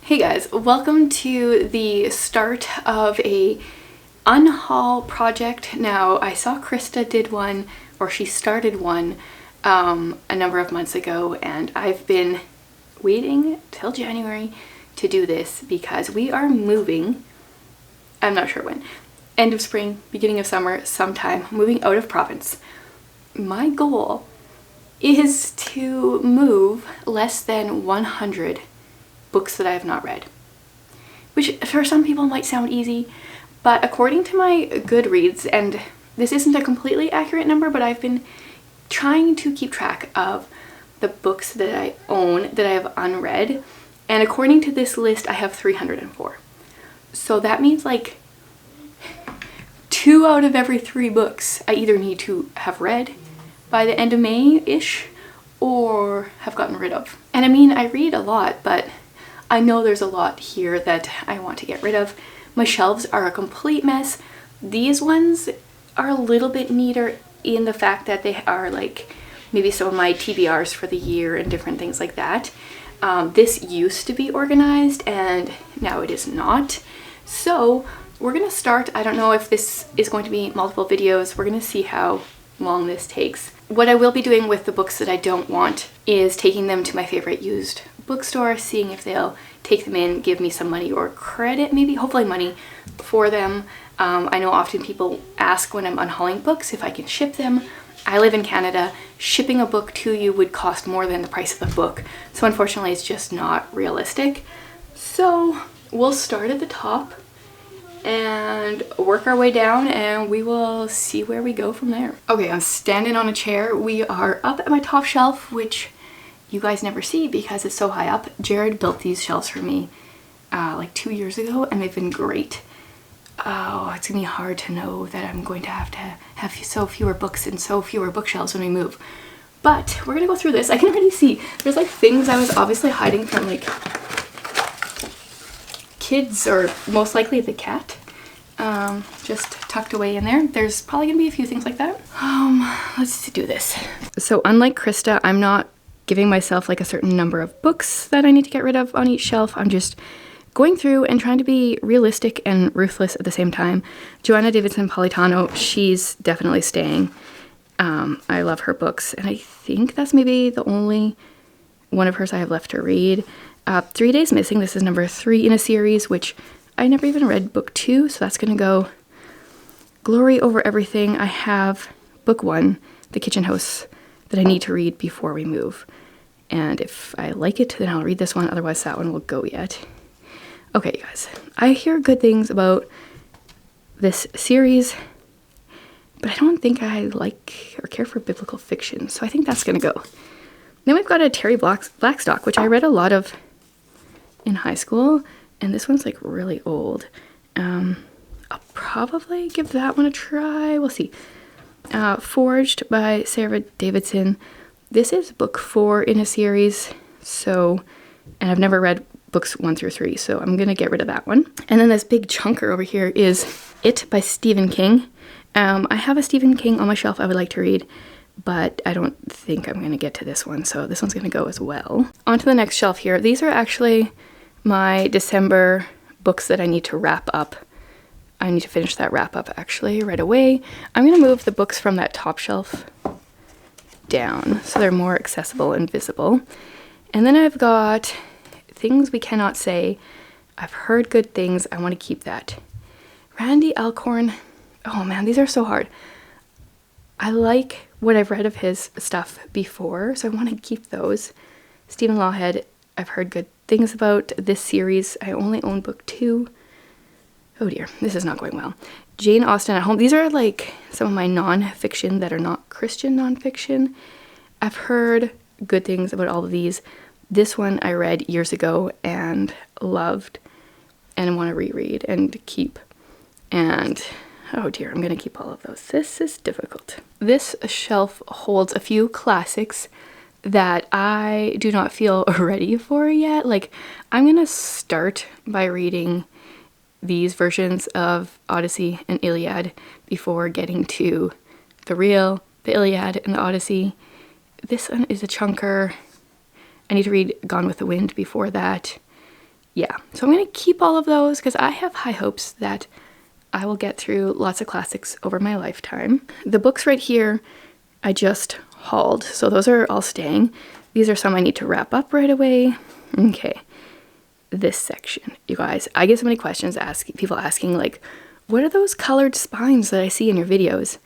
Hey guys, welcome to the start of a unhaul project. Now, I saw Krista did one, or she started one a number of months ago, and I've been waiting till January to do this because we are moving. I'm not sure when. End of spring, beginning of summer, sometime, moving out of province. My goal is to move less than 100 books that I have not read, which for some people might sound easy, but according to my Goodreads, and this isn't a completely accurate number, but I've been trying to keep track of the books that I own that I have unread, and according to this list I have 304. So that means like 2 out of every 3 books I either need to have read by the end of May-ish or have gotten rid of. And I mean, I read a lot, but I know there's a lot here that I want to get rid of. My shelves are a complete mess. These ones are a little bit neater in the fact that they are like maybe some of my TBRs for the year and different things like that. This used to be organized and now it is not. So we're gonna start. I don't know if this is going to be multiple videos. We're gonna see how long this takes. What I will be doing with the books that I don't want is taking them to my favorite used bookstore, seeing if they'll take them in, give me some money or credit, maybe, hopefully money for them. I know often people ask when I'm unhauling books if I can ship them. I live in Canada. Shipping a book to you would cost more than the price of the book. So unfortunately, it's just not realistic. So we'll start at the top and work our way down and we will see where we go from there. Okay, I'm standing on a chair. We are up at my top shelf, which you guys never see because it's so high up. Jared built these shelves for me like 2 years ago and they've been great. Oh, it's gonna be hard to know that I'm going to have so fewer books and so fewer bookshelves when we move. But we're gonna go through this. I can already see there's like things I was obviously hiding from like kids or most likely the cat. Just tucked away in there. There's probably gonna be a few things like that. Let's do this. So unlike Krista, I'm not giving myself like a certain number of books that I need to get rid of on each shelf. I'm just going through and trying to be realistic and ruthless at the same time. Joanna Davidson Politano, she's definitely staying. I love her books, and I think that's maybe the only one of hers I have left to read. 3 Days Missing, this is number 3 in a series, which I never even read book 2, so that's gonna go. Glory Over Everything, I have book 1, The Kitchen House, that I need to read before we move. And if I like it, then I'll read this one, otherwise that one will go yet. Okay, you guys, I hear good things about this series, but I don't think I like or care for biblical fiction, so I think that's gonna go. Then we've got a Terry Blackstock, which I read a lot of in high school, and this one's like really old. I'll probably give that one a try. We'll see. Forged by Sarah Davidson. This is book 4 in a series, so, and I've never read books 1 through 3, so I'm gonna get rid of that one. And then this big chunker over here is It by Stephen King. I have a Stephen King on my shelf I would like to read, but I don't think I'm gonna get to this one, so this one's gonna go as well. On to the next shelf here. These are actually my December books that I need to wrap up. I need to finish that wrap up actually right away. I'm gonna move the books from that top shelf down so they're more accessible and visible. And then I've got Things We Cannot Say. I've heard good things. I want to keep that. Randy Alcorn. Oh man, these are so hard. I like what I've read of his stuff before, so I want to keep those. Stephen Lawhead. I've heard good things about this series. I only own book 2. Oh dear, this is not going well. Jane Austen at Home. These are like some of my non-fiction that are not Christian non-fiction. I've heard good things about all of these. This one I read years ago and loved and want to reread and keep. And oh dear, I'm going to keep all of those. This is difficult. This shelf holds a few classics that I do not feel ready for yet. Like, I'm going to start by reading these versions of Odyssey and Iliad before getting to the Iliad and the Odyssey. This one is a chunker. I need to read Gone with the Wind before that. yeah, so I'm gonna keep all of those because I have high hopes that I will get through lots of classics over my lifetime. The books right here, I just hauled, so those are all staying. These are some I need to wrap up right away. Okay, this section, you guys, I get so many questions people asking like, what are those colored spines that I see in your videos?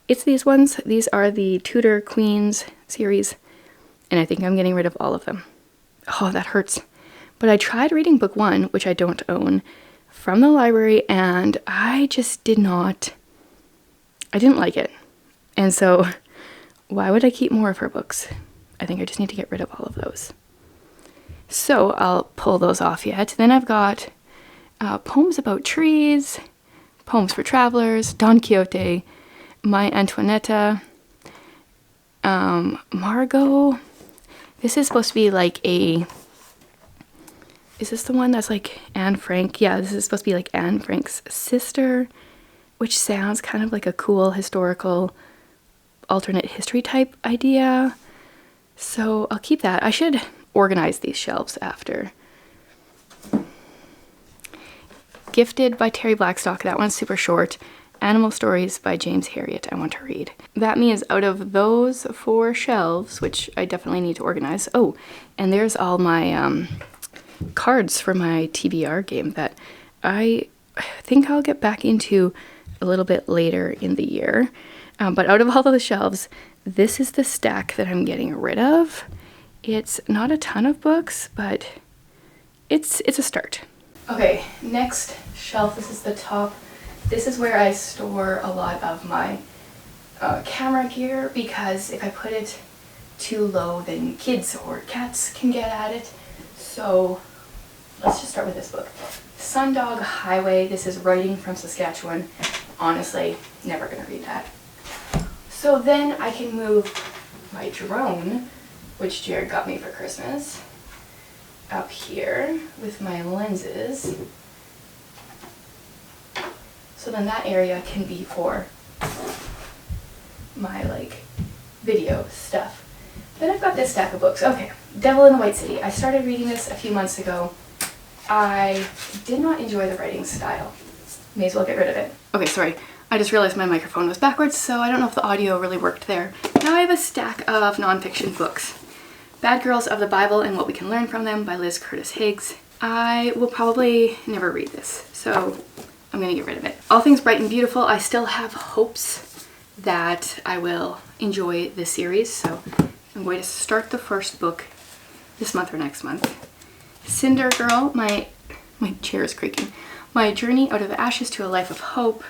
It's these ones. These are the Tudor Queens series, and I think I'm getting rid of all of them. Oh, that hurts. But I tried reading book 1, which I don't own, from the library, and I just didn't like it. And so why would I keep more of her books? I think I just need to get rid of all of those. So I'll pull those off yet. Then I've got poems about trees, poems for travelers, Don Quixote, My Antoinetta, Margot. This is supposed to be like a... Is this the one that's like Anne Frank? Yeah, this is supposed to be like Anne Frank's sister, which sounds kind of like a cool historical alternate history type idea. So I'll keep that. I should organize these shelves after. Gifted by Terry Blackstock. That one's super short. Animal Stories by James Herriot I want to read. That means out of those 4 shelves, which I definitely need to organize. Oh, and there's all my cards for my TBR game that I think I'll get back into a little bit later in the year. But out of all of the shelves, this is the stack that I'm getting rid of. It's not a ton of books, but it's a start. Okay, next shelf, this is the top. This is where I store a lot of my camera gear, because if I put it too low, then kids or cats can get at it. So let's just start with this book. Sundog Highway. This is Writing from Saskatchewan. Honestly, never gonna read that. So then I can move my drone, which Jared got me for Christmas, up here with my lenses. So then that area can be for my like video stuff. Then I've got this stack of books. Okay, Devil in the White City. I started reading this a few months ago. I did not enjoy the writing style. May as well get rid of it. Okay, sorry. I just realized my microphone was backwards, so I don't know if the audio really worked there. Now I have a stack of nonfiction books. Bad Girls of the Bible and What We Can Learn from Them by Liz Curtis Higgs. I will probably never read this, so I'm gonna get rid of it. All Things Bright and Beautiful. I still have hopes that I will enjoy this series, so I'm going to start the first book this month or next month. Cinder Girl. My chair is creaking. My Journey Out of the Ashes to a Life of Hope.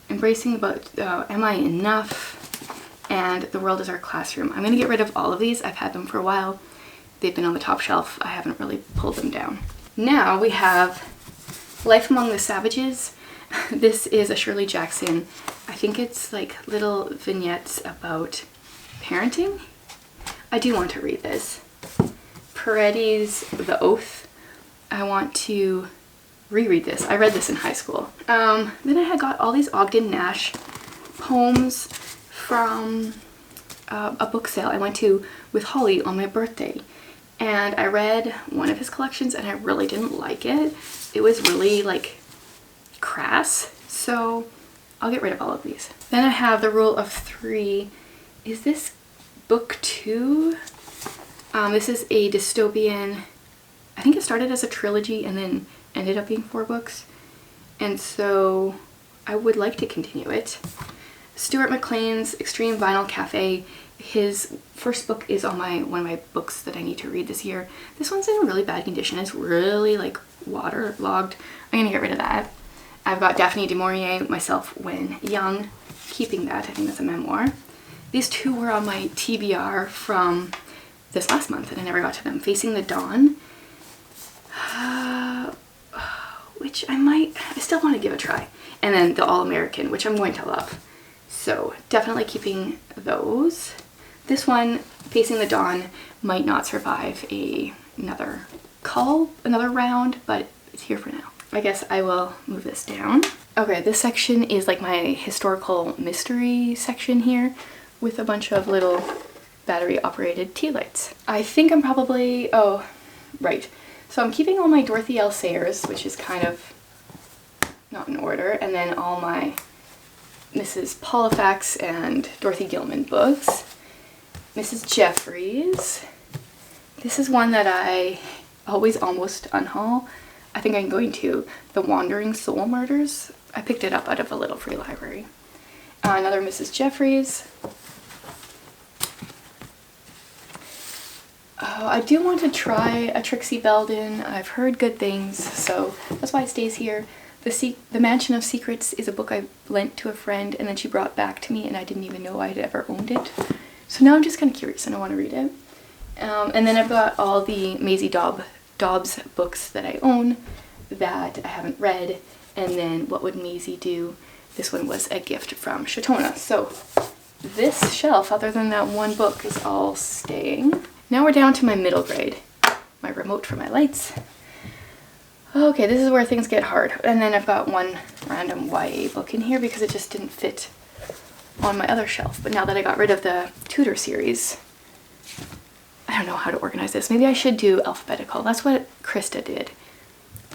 Embracing About Am I Enough? And The World is Our Classroom. I'm going to get rid of all of these. I've had them for a while. They've been on the top shelf. I haven't really pulled them down. Now we have Life Among the Savages. This is a Shirley Jackson. I think it's like little vignettes about parenting. I do want to read this. Paredes The Oath. I want to reread this. I read this in high school. Then I had got all these Ogden Nash poems from a book sale I went to with Holly on my birthday. And I read one of his collections and I really didn't like it. It was really like crass. So I'll get rid of all of these. Then I have The Rule of Three. Is this book 2? This is a dystopian, I think it started as a trilogy and then ended up being 4 books. And so I would like to continue it. Stuart McLean's Extreme Vinyl Cafe. His first book is on one of my books that I need to read this year. This one's in a really bad condition. It's really like waterlogged. I'm gonna get rid of that. I've got Daphne du Maurier, Myself When Young. Keeping that. I think that's a memoir. These 2 were on my TBR from this last month and I never got to them. Facing the Dawn. Which I still want to give a try. And then The All-American, which I'm going to love. So definitely keeping those. This one, Facing the Dawn, might not survive another round, but it's here for now. I guess I will move this down. Okay, this section is like my historical mystery section here with a bunch of little battery operated tea lights. I think I'm probably, oh, right. So I'm keeping all my Dorothy L. Sayers, which is kind of not in order, and then all my Mrs. Polifax and Dorothy Gilman books. Mrs. Jeffries. This is one that I always almost unhaul. I think I'm going to The Wandering Soul Murders. I picked it up out of a little free library. Another Mrs. Jeffries. I do want to try a Trixie Belden. I've heard good things, so that's why it stays here. The Mansion of Secrets is a book I lent to a friend and then she brought back to me and I didn't even know I'd ever owned it. So now I'm just kind of curious and I want to read it. And then I've got all the Maisie Dobbs books that I own that I haven't read. And then What Would Maisie Do? This one was a gift from Shatona. So this shelf, other than that one book, is all staying. Now we're down to my middle grade. My remote for my lights. Okay, this is where things get hard. And then I've got one random YA book in here because it just didn't fit on my other shelf. But now that I got rid of the Tudor series, I don't know how to organize this. Maybe I should do alphabetical. That's what Krista did.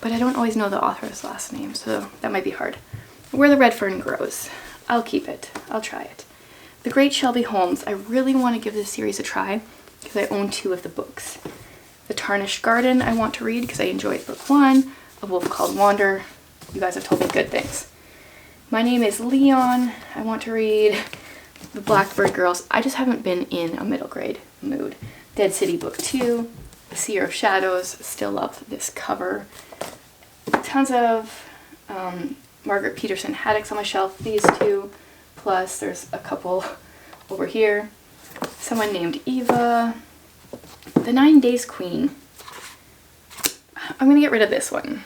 But I don't always know the author's last name, so that might be hard. Where the Red Fern Grows. I'll keep it. I'll try it. The Great Shelby Holmes. I really want to give this series a try because I own 2 of the books. The Tarnished Garden I want to read because I enjoyed book 1. A Wolf Called Wander. You guys have told me good things. My Name is Leon. I want to read. The Blackbird Girls. I just haven't been in a middle grade mood. Dead City Book 2. The Seer of Shadows. Still love this cover. Tons of Margaret Peterson Haddocks on my shelf. These 2. Plus there's a couple over here. Someone Named Eva. The 9 Days Queen. I'm gonna get rid of this one.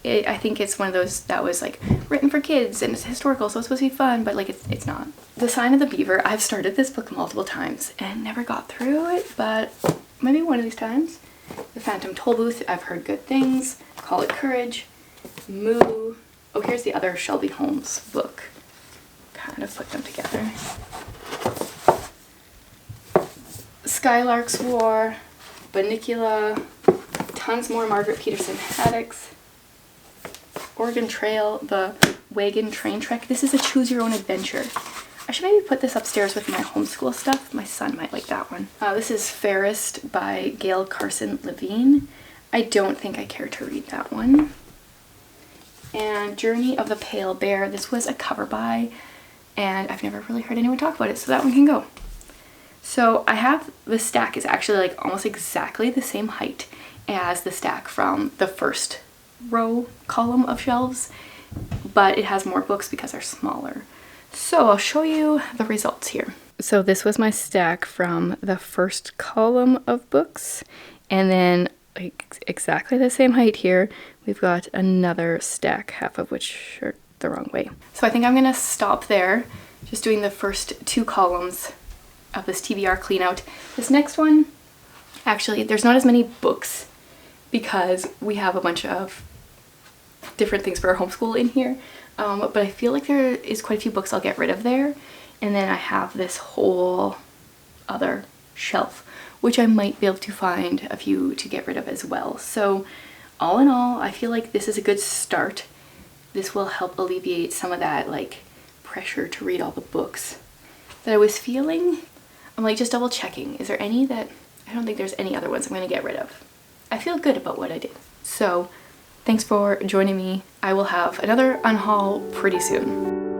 I think it's one of those that was like written for kids and it's historical, so it's supposed to be fun, but like it's not. The Sign of the Beaver. I've started this book multiple times and never got through it, but maybe one of these times. The Phantom Tollbooth. I've heard good things. Call It Courage. Moo. Oh, here's the other Shelby Holmes book. Kind of put them together. Skylark's War, Banicula, tons more Margaret Peterson Haddocks, Oregon Trail, The Wagon Train Trek. This is a choose your own adventure. I should maybe put this upstairs with my homeschool stuff. My son might like that one. This is Fairest by Gail Carson Levine. I don't think I care to read that one. And Journey of the Pale Bear. This was a cover buy and I've never really heard anyone talk about it, so that one can go. So I have, the stack is actually like almost exactly the same height as the stack from the first row column of shelves, but it has more books because they're smaller. So I'll show you the results here. So this was my stack from the first column of books, and then like exactly the same height here, we've got another stack, half of which are the wrong way. So I think I'm gonna stop there, just doing the first 2 columns of this TBR clean out. This next one, actually, there's not as many books because we have a bunch of different things for our homeschool in here. But I feel like there is quite a few books I'll get rid of there. And then I have this whole other shelf, which I might be able to find a few to get rid of as well. So all in all, I feel like this is a good start. This will help alleviate some of that like pressure to read all the books that I was feeling. I'm like just double checking. Is there any that, I don't think there's any other ones I'm going to get rid of. I feel good about what I did. So thanks for joining me. I will have another unhaul pretty soon.